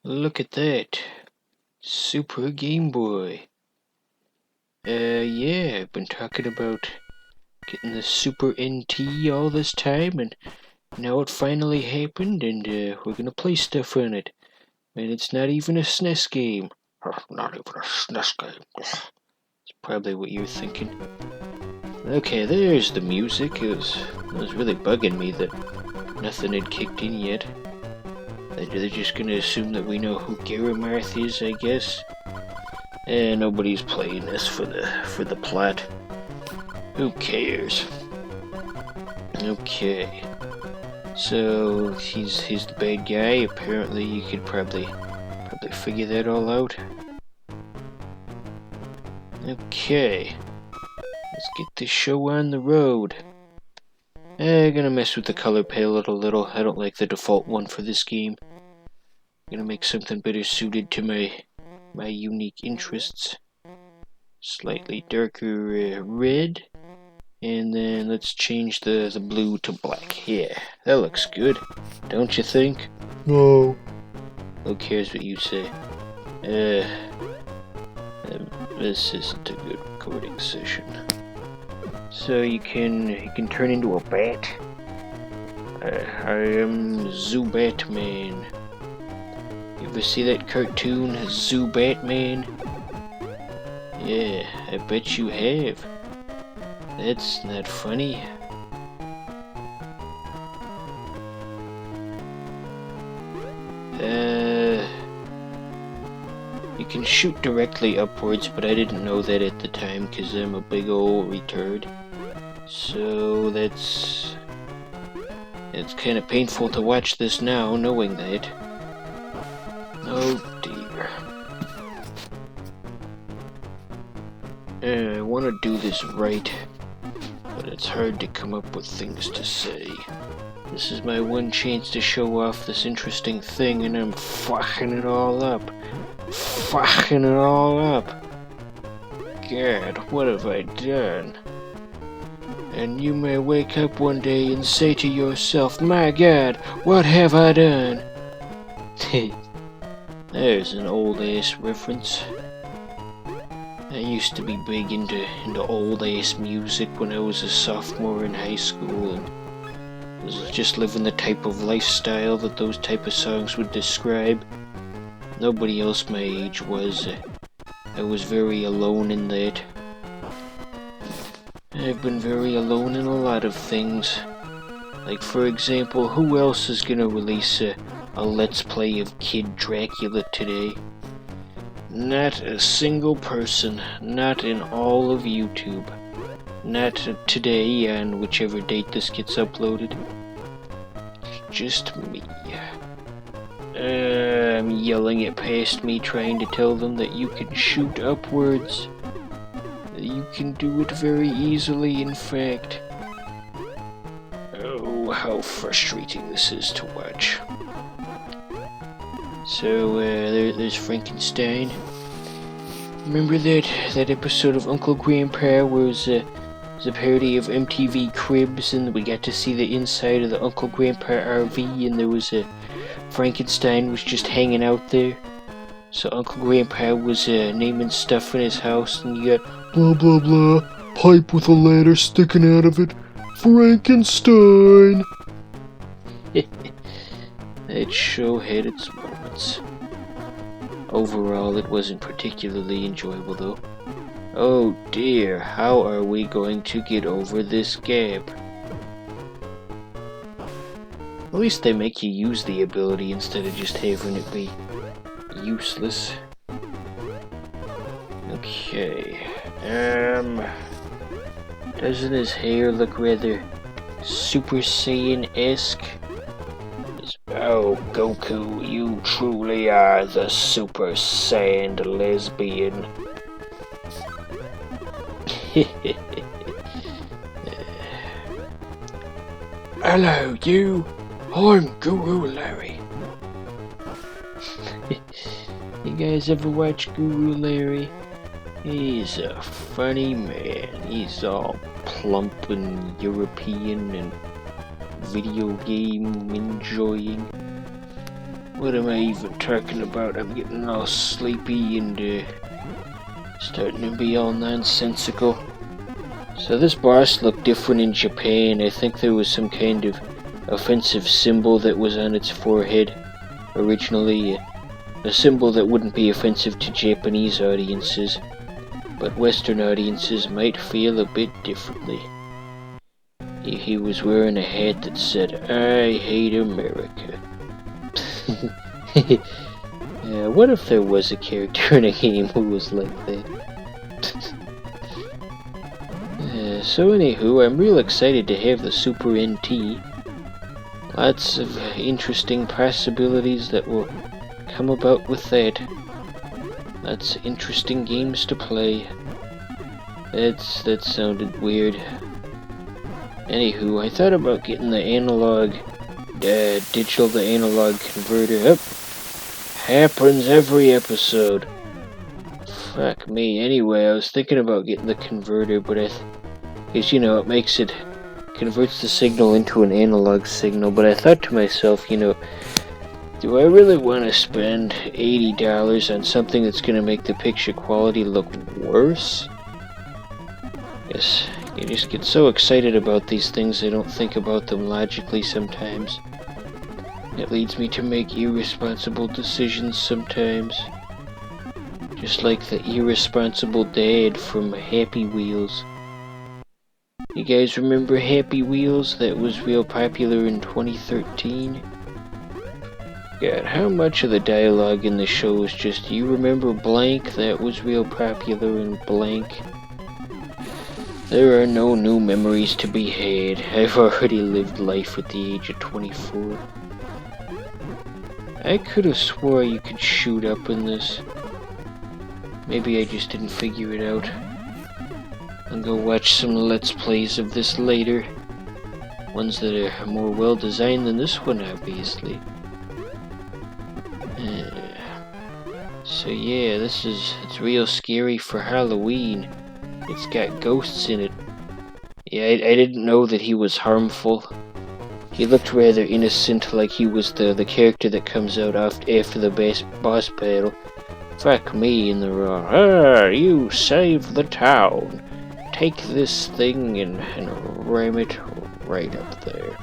Look at that. Super Game Boy. Yeah, I've been talking about getting the Super NT all this time, and now it finally happened, and we're gonna play stuff on it. And it's not even a SNES game. Not even a SNES game. It's probably what you're thinking. Okay, there's the music. It was really bugging me that nothing had kicked in yet. They're just gonna assume that we know who Garamarth is, I guess. And nobody's playing this for the plot. Who cares? Okay. So he's the bad guy. Apparently you could probably figure that all out. Okay. Let's get this show on the road. I'm gonna mess with the color palette a little. I don't like the default one for this game. I'm gonna make something better suited to my unique interests. Slightly darker red. And then let's change the blue to black. Yeah, that looks good. Don't you think? No. Who cares what you say? This isn't a good recording session. So you can turn into a bat. I am Zoo Batman. You ever see that cartoon, Zoo Batman? Yeah, I bet you have. That's not funny. You can shoot directly upwards, but I didn't know that at the time because I'm a big old retard. So it's kind of painful to watch this now, knowing that. Oh dear. I want to do this right, but it's hard to come up with things to say. This is my one chance to show off this interesting thing, and I'm fucking it all up. Fucking it all up. God, what have I done? And you may wake up one day and say to yourself, my God, what have I done? There's an old ass reference. I used to be big into old ass music when I was a sophomore in high school, and was just living the type of lifestyle that those type of songs would describe. Nobody else my age was. I was very alone in that. I've been very alone in a lot of things. Like, for example, who else is gonna release a Let's Play of Kid Dracula today? Not a single person, not in all of YouTube. Not today, on whichever date this gets uploaded. Just me. I'm yelling it past me, trying to tell them that you can shoot upwards. You can do it very easily, in fact. Oh, how frustrating this is to watch. So, there's Frankenstein. Remember that episode of Uncle Grandpa where it was a parody of MTV Cribs, and we got to see the inside of the Uncle Grandpa RV, and there was Frankenstein was just hanging out there. So Uncle Grandpa was naming stuff in his house, and you got Blah blah blah. Pipe with a ladder sticking out of it. Frankenstein. That show had its moments. Overall, it wasn't particularly enjoyable, though. Oh dear, how are we going to get over this gap? At least they make you use the ability instead of just having it be useless. Okay. Doesn't his hair look rather Super Saiyan-esque? Oh, Goku, you truly are the Super Saiyan lesbian. Hello, you. I'm Guru Larry. You guys ever watch Guru Larry? He's a funny man. He's all plump and European and video game enjoying. What am I even talking about? I'm getting all sleepy and starting to be all nonsensical. So this boss looked different in Japan. I think there was some kind of offensive symbol that was on its forehead originally. A symbol that wouldn't be offensive to Japanese audiences, but Western audiences might feel a bit differently. He was wearing a hat that said, "I hate America." What if there was a character in a game who was like that? So anywho, I'm real excited to have the Super NT. Lots of interesting possibilities that will come about with that. Lots of interesting games to play. That sounded weird. Anywho, I thought about getting the analog, digital to analog converter. Up, happens every episode. Fuck me. Anyway, I was thinking about getting the converter, but because it converts the signal into an analog signal. But I thought to myself, do I really want to spend $80 on something that's going to make the picture quality look worse? Yes, you just get so excited about these things I don't think about them logically sometimes. It leads me to make irresponsible decisions sometimes. Just like the irresponsible dad from Happy Wheels. You guys remember Happy Wheels? That was real popular in 2013. God, how much of the dialogue in the show is just, "You remember blank? That was real popular in blank." There are no new memories to be had. I've already lived life at the age of 24. I could have swore you could shoot up in this. Maybe I just didn't figure it out. I'll go watch some Let's Plays of this later. Ones that are more well designed than this one, obviously. So yeah, it's real scary for Halloween. It's got ghosts in it. Yeah, I didn't know that he was harmful. He looked rather innocent, like he was the character that comes out after the boss battle. Fuck me in the raw. "Ah, you saved the town. Take this thing and ram it right up there."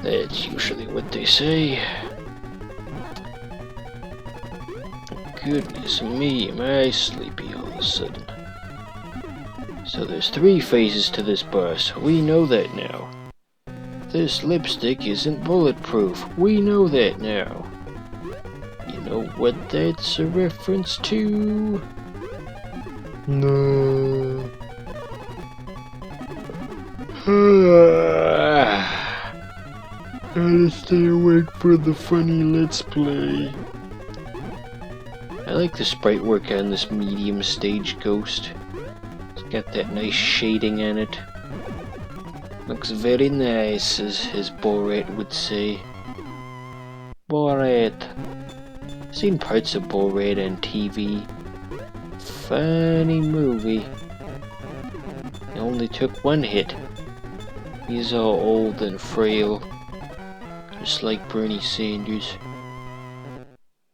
That's usually what they say. Goodness me, am I sleepy all of a sudden. So there's 3 phases to this boss. We know that now. This lipstick isn't bulletproof. We know that now. You know what that's a reference to? No. Gotta stay awake for the funny Let's Play. I like the sprite work on this medium stage ghost. It's got that nice shading on it. Looks very nice, as Borat would say. Borat. Seen parts of Borat on TV. Funny movie. It only took 1 hit. He's all old and frail. Just like Bernie Sanders.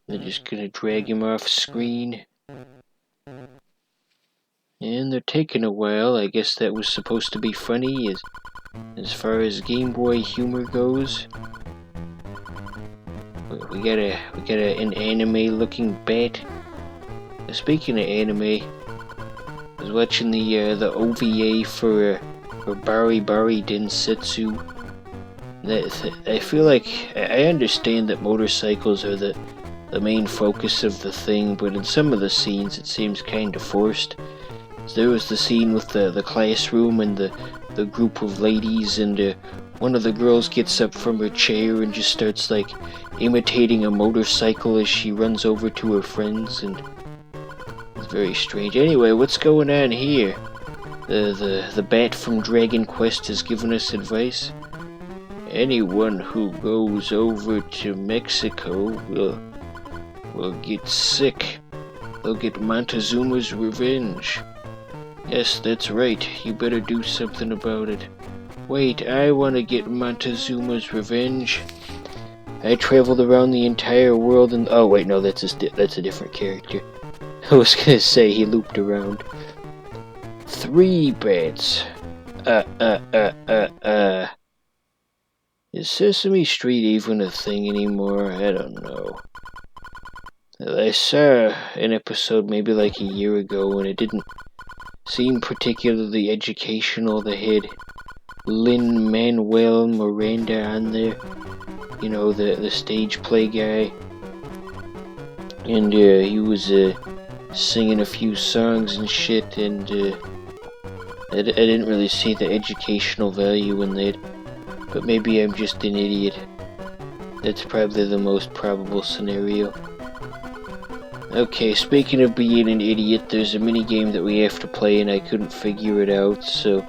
They're just gonna drag him off screen. And they're taking a while. I guess that was supposed to be funny as far as Game Boy humor goes. We got an anime looking bat. Speaking of anime, I was watching the OVA for Bari Bari Densetsu. I feel like I understand that motorcycles are the main focus of the thing, but in some of the scenes it seems kind of forced. So there was the scene with the classroom and the group of ladies, and one of the girls gets up from her chair and just starts like imitating a motorcycle as she runs over to her friends, and it's very strange. Anyway, what's going on here? The bat from Dragon Quest has given us advice. Anyone who goes over to Mexico will get sick. They'll get Montezuma's revenge. Yes, that's right. You better do something about it. Wait, I want to get Montezuma's revenge. I traveled around the entire world and... Oh, wait, no, that's a different character. I was gonna say he looped around. 3 bats. Is Sesame Street even a thing anymore? I don't know. I saw an episode maybe like a year ago and it didn't seem particularly educational. They had Lin-Manuel Miranda on there. You know, the stage play guy. And he was singing a few songs and shit, and I didn't really see the educational value in that. But maybe I'm just an idiot. That's probably the most probable scenario. Okay, speaking of being an idiot, there's a minigame that we have to play and I couldn't figure it out, so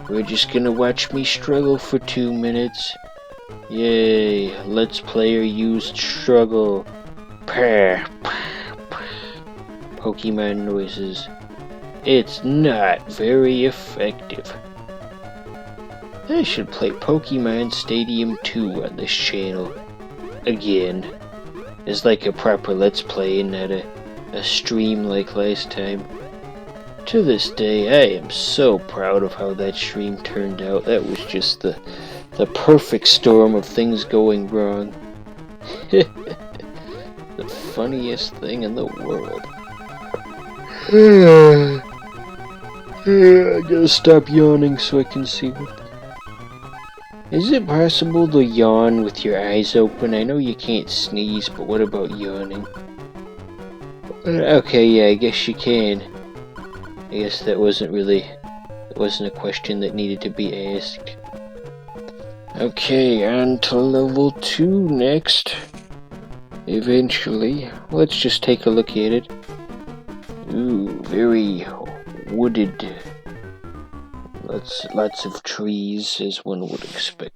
we're just gonna watch me struggle for 2 minutes. Yay, Let's Player used struggle. Purr, purr, purr. Pokemon noises. It's not very effective. I should play Pokemon Stadium 2 on this channel. Again. As like a proper Let's Play and not a stream like last time. To this day, I am so proud of how that stream turned out. That was just the perfect storm of things going wrong. The funniest thing in the world. I gotta stop yawning so I can see what... Is it possible to yawn with your eyes open? I know you can't sneeze, but what about yawning? Okay, yeah, I guess you can. I guess that wasn't a question that needed to be asked. Okay, on to level 2 next. Eventually. Let's just take a look at it. Ooh, very wooded. Lots of trees, as one would expect